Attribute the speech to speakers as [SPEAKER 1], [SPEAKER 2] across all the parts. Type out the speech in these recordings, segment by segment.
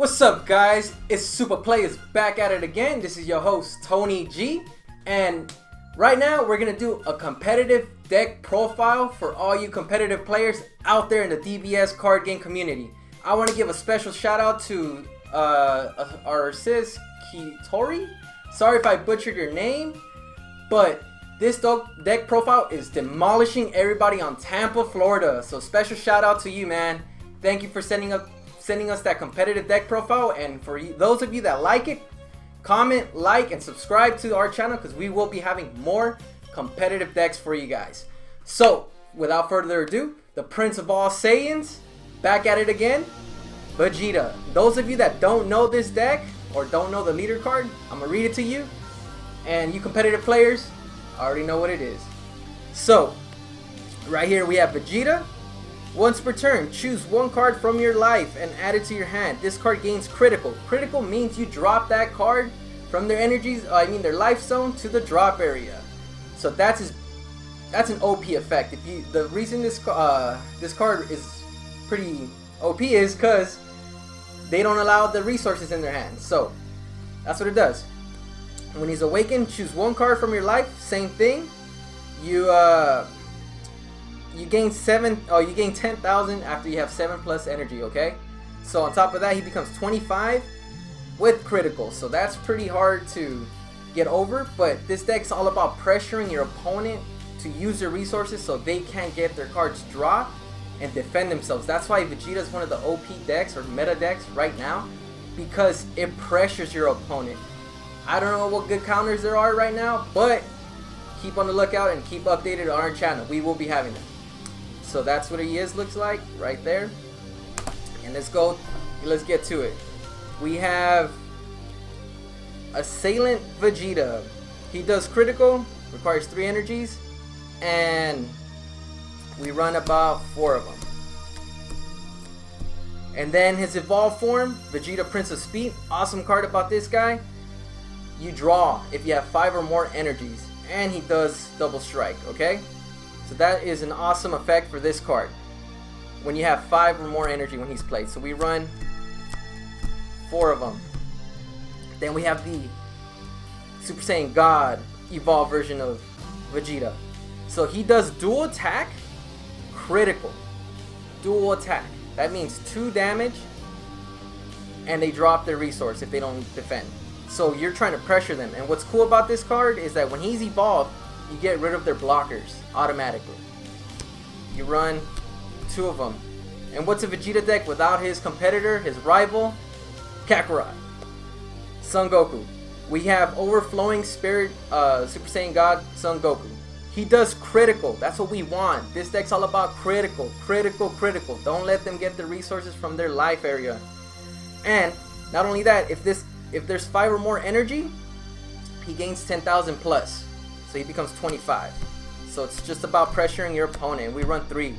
[SPEAKER 1] What's up, guys? It's Super Players back at it again. This is your host Tony G, and right now we're gonna do a competitive deck profile for all you competitive players out there in the DBS card game community. I want to give a special shout out to our sis Kitori. Sorry if I butchered your name, but this deck profile is demolishing everybody on Tampa, Florida. So special shout out to you, man. Thank you for sending us that competitive deck profile, and for those of you that like it, comment, like, and subscribe to our channel because we will be having more competitive decks for you guys. So without further ado, the Prince of All Sayians, back at it again, Vegeta. Those of you that don't know this deck or don't know the leader card, I'm gonna read it to you, and you competitive players already know what it is. So right here we have Vegeta. Once per turn, choose one card from your life and add it to your hand. This card gains critical. Critical means you drop that card from their energies, their life zone to the drop area. So that's an OP effect. The reason this card is pretty OP is because they don't allow the resources in their hands. So that's what it does. When he's awakened, choose one card from your life. Same thing. You gain 10,000 after you have 7+ energy, okay? So on top of that, he becomes 25 with critical. So that's pretty hard to get over, but this deck's all about pressuring your opponent to use their resources so they can't get their cards dropped and defend themselves. That's why Vegeta is one of the OP decks or meta decks right now, because it pressures your opponent. I don't know what good counters there are right now, but keep on the lookout and keep updated on our channel. We will be having them. So that's what he looks like right there. And let's get to it. We have Assailant Vegeta. He does critical, requires 3 energies, and we run about 4 of them. And then his evolved form, Vegeta Prince of Speed. Awesome card about this guy. You draw if you have 5 or more energies, and he does double strike, okay? So that is an awesome effect for this card when you have 5 or more energy when he's played. So we run 4 of them. Then we have the Super Saiyan God evolved version of Vegeta. So he does dual attack, critical. Dual attack. That means 2 damage, and they drop their resource if they don't defend. So you're trying to pressure them. And what's cool about this card is that when he's evolved, you get rid of their blockers automatically. You run 2 of them. And what's a Vegeta deck without his competitor, his rival, Kakarot, Son Goku? We have Overflowing Spirit, Super Saiyan God, Son Goku. He does critical. That's what we want. This deck's all about critical, critical, critical. Don't let them get the resources from their life area. And not only that, if there's 5 or more energy, he gains 10,000 plus. So he becomes 25. So it's just about pressuring your opponent. We run 3.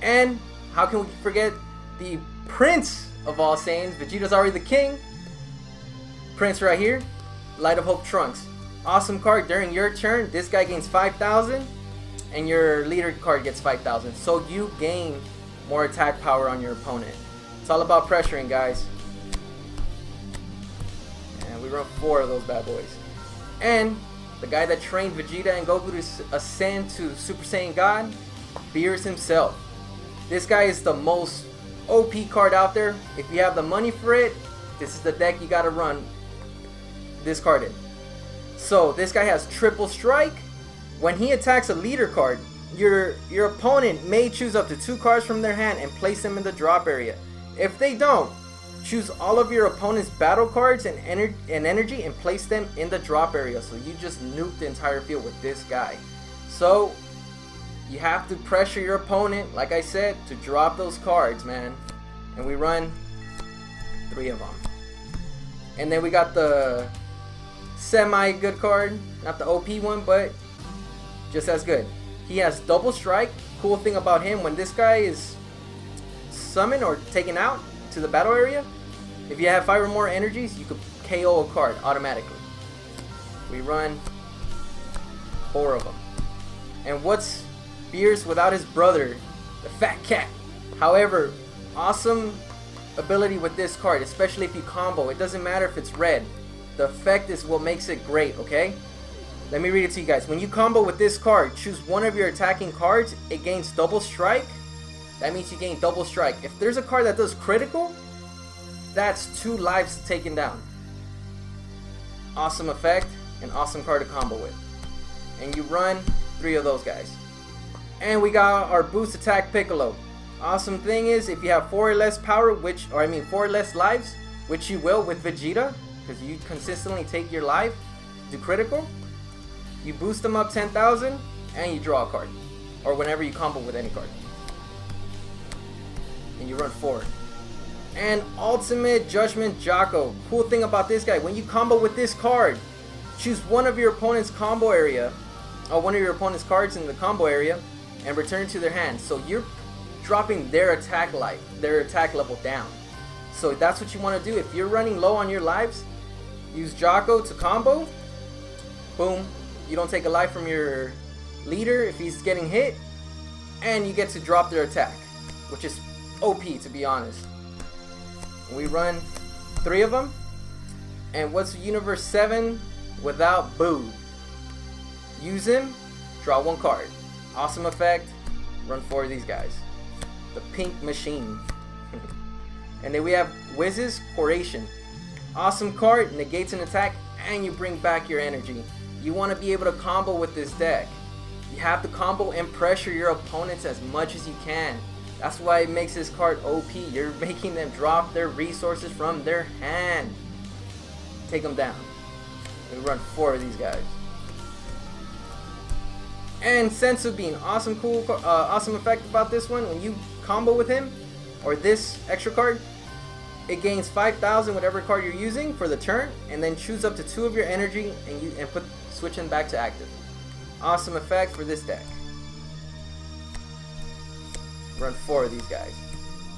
[SPEAKER 1] And how can we forget the Prince of All Saiyans? Vegeta's already the king. Prince right here. Light of Hope Trunks. Awesome card. During your turn, this guy gains 5,000. And your leader card gets 5,000. So you gain more attack power on your opponent. It's all about pressuring, guys. And we run 4 of those bad boys. And the guy that trained Vegeta and Goku to ascend to Super Saiyan God, Beerus himself. This guy is the most OP card out there. If you have the money for it, this is the deck you gotta run this card in. So this guy has triple strike. When he attacks a leader card, your opponent may choose up to 2 cards from their hand and place them in the drop area. If they don't, choose all of your opponent's battle cards and energy and place them in the drop area. So you just nuke the entire field with this guy. So you have to pressure your opponent, like I said, to drop those cards, man. And we run 3 of them. And then we got the semi-good card. Not the OP one, but just as good. He has double strike. Cool thing about him, when this guy is summoned or taken out to the battle area, if you have 5 or more energies, you could KO a card automatically. We run 4 of them. And what's Beerus without his brother, the fat cat? However, awesome ability with this card, especially if you combo. It doesn't matter if it's red. The effect is what makes it great, okay? Let me read it to you guys. When you combo with this card, choose one of your attacking cards. It gains double strike. That means you gain double strike. If there's a card that does critical, that's 2 lives taken down. Awesome effect, and awesome card to combo with. And you run 3 of those guys. And we got our boost attack Piccolo. Awesome thing is, if you have 4 or less power, 4 or less lives, which you will with Vegeta, because you consistently take your life, do critical, you boost them up 10,000, and you draw a card. Or whenever you combo with any card. And you run 4. And ultimate Judgement Jaco. Cool thing about this guy, when you combo with this card, choose one of your opponent's combo area, or one of your opponent's cards in the combo area, and return it to their hand. So you're dropping their attack level down. So that's what you want to do. If you're running low on your lives, use Jaco to combo. Boom. You don't take a life from your leader if he's getting hit, and you get to drop their attack, which is OP, to be honest. We run 3 of them. And what's Universe 7 without Boo? Use him, draw 1 card. Awesome effect, run 4 of these guys. The pink machine. And then we have Whis' Coercion. Awesome card, negates an attack, and you bring back your energy. You want to be able to combo with this deck. You have to combo and pressure your opponents as much as you can. That's why it makes this card OP. You're making them drop their resources from their hand. Take them down. We run 4 of these guys. And Senzu Bean, awesome effect about this one. When you combo with him, or this extra card, it gains 5,000 whatever card you're using for the turn, and then choose up to 2 of your energy and switch them back to active. Awesome effect for this deck. Run 4 of these guys.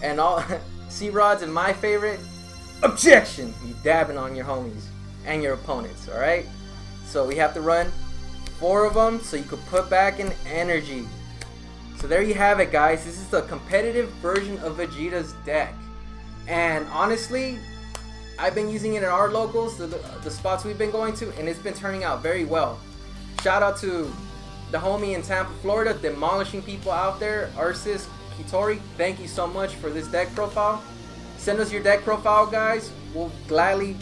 [SPEAKER 1] And all C-Rods and my favorite, Objection. You dabbing on your homies and your opponents, alright? So we have to run 4 of them so you could put back in energy. So there you have it, guys. This is the competitive version of Vegeta's deck. And honestly, I've been using it in our locals, the spots we've been going to, and it's been turning out very well. Shout out to the homie in Tampa, Florida, demolishing people out there. Arsis Kitori, thank you so much for this deck profile. Send us your deck profile, guys. We'll gladly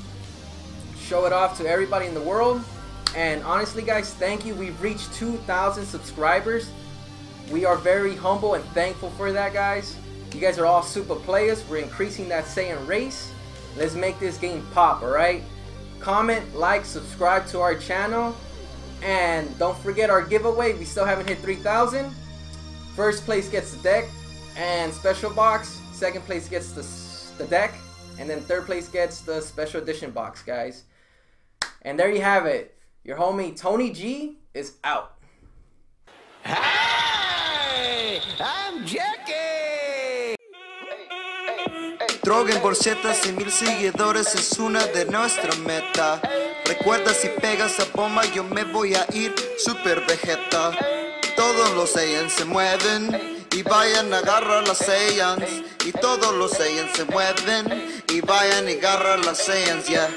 [SPEAKER 1] show it off to everybody in the world. And honestly, guys, thank you. We've reached 2,000 subscribers. We are very humble and thankful for that, guys. You guys are all super players. We're increasing that Saiyan race. Let's make this game pop, alright? Comment, like, subscribe to our channel. And don't forget our giveaway. We still haven't hit 3,000. First place gets the deck and special box. Second place gets the deck. And then third place gets the special edition box, guys. And there you have it. Your homie Tony G is out.
[SPEAKER 2] Hey, I'm Jackie.
[SPEAKER 3] Dragon Ball Z y 1000 seguidores es una de nuestra meta. Recuerda, si pegas a bomba yo me voy a ir Super Vegeta. Todos los Saiyans se mueven y vayan a agarrar las Saiyans. Y todos los Saiyans se mueven y vayan y agarrar las Saiyans, yeah.